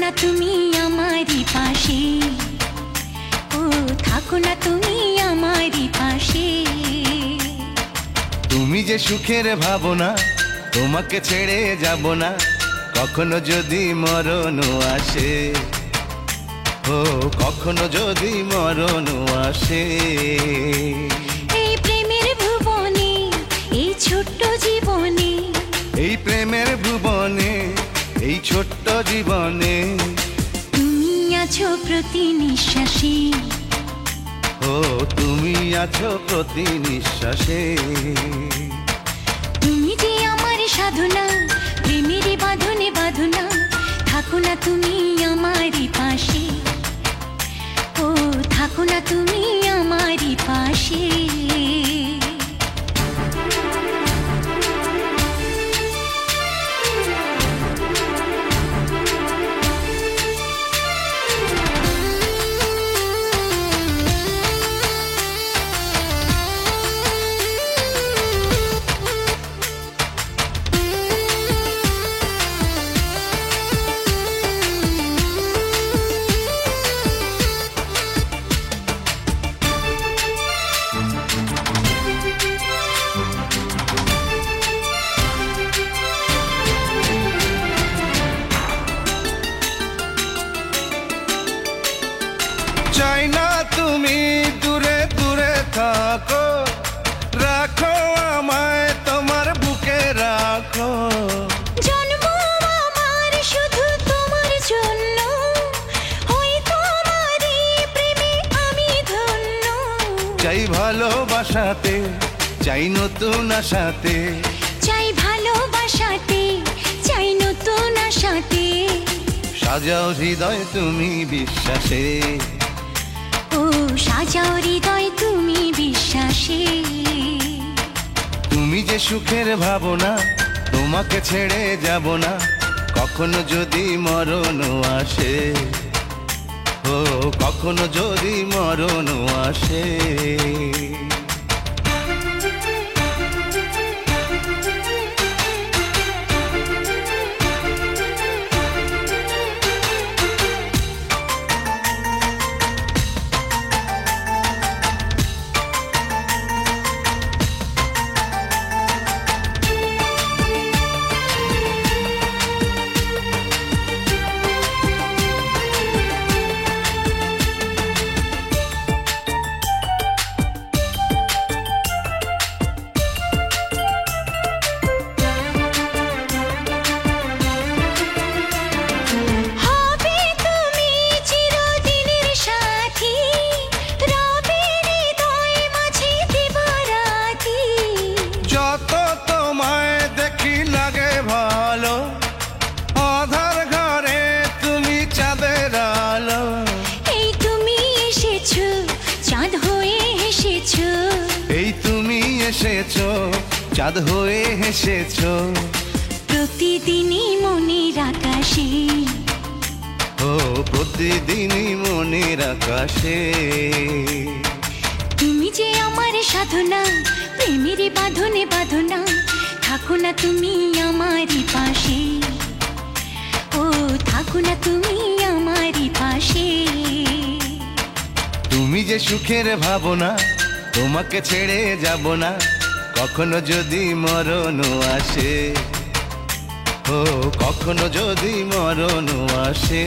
না তুমি আমারই পাশে, ও থাকো না তুমি আমারই পাশে। তুমি যে সুখের ভাবনা, তোমাকে ছেড়ে যাব না কখনো যদি মরণ আসে, ও কখনো যদি মরণ আসে। এই প্রেমের ভুবনে, এই ছোট্ট জীবনে, এই প্রেমের ভুবনে, এই ছোট্ট জীবনে তুমি আছো প্রতি নিঃশ্বাসে, ও তুমি আছো প্রতি নিঃশ্বাসে। তুমি যে আমার সাধনা, প্রেমের বাঁধনে বাঁধনা, থাকো না তুমি আমারই পাশে, ও থাকো না তুমি আমারই পাশে। চাই না তুমি দূরে দূরে থাকো, রাখো আমায় তোমার বুকে রাখো। জন্ম আমার শুধু তোমার জন্য, হই তোমারই প্রেমে আমি ধন্য। চাই ভালোবাসাতে, চাই নতুন আশাতে, চাই ভালোবাসাতে, চাই নতুন আশাতে। সাজাও হৃদয় তুমি বিশ্বাসে, ও সাজাও হৃদয় তুমি বিশ্বাসে। তুমি যে সুখের ভাবনা, তোমাকে ছেড়ে যাব না কখনো যদি মরণ আসে, ও কখনো যদি মরণ আসে। যত তোমায় দেখি লাগে ভালো, আধার ঘরে তুমি চাঁদের আলো। এই তুমি এসেছো চাঁদ হয়ে এসেছো, এই তুমি এসেছো চাঁদ হয়ে এসেছো। প্রতিদিনই মনের আকাশে, ও প্রতিদিনই মনের আকাশে। তুমি যে আমার সাধনা, প্রেমের বাঁধনে বাঁধনা, থাকো না তুমি আমারই পাশে, ও থাকো না তুমি আমারই পাশে। তুমি যে সুখের ভাবনা, তোমাকে ছেড়ে যাব না কখনো যদি মরণ আসে, ও কখনো যদি মরণ আসে।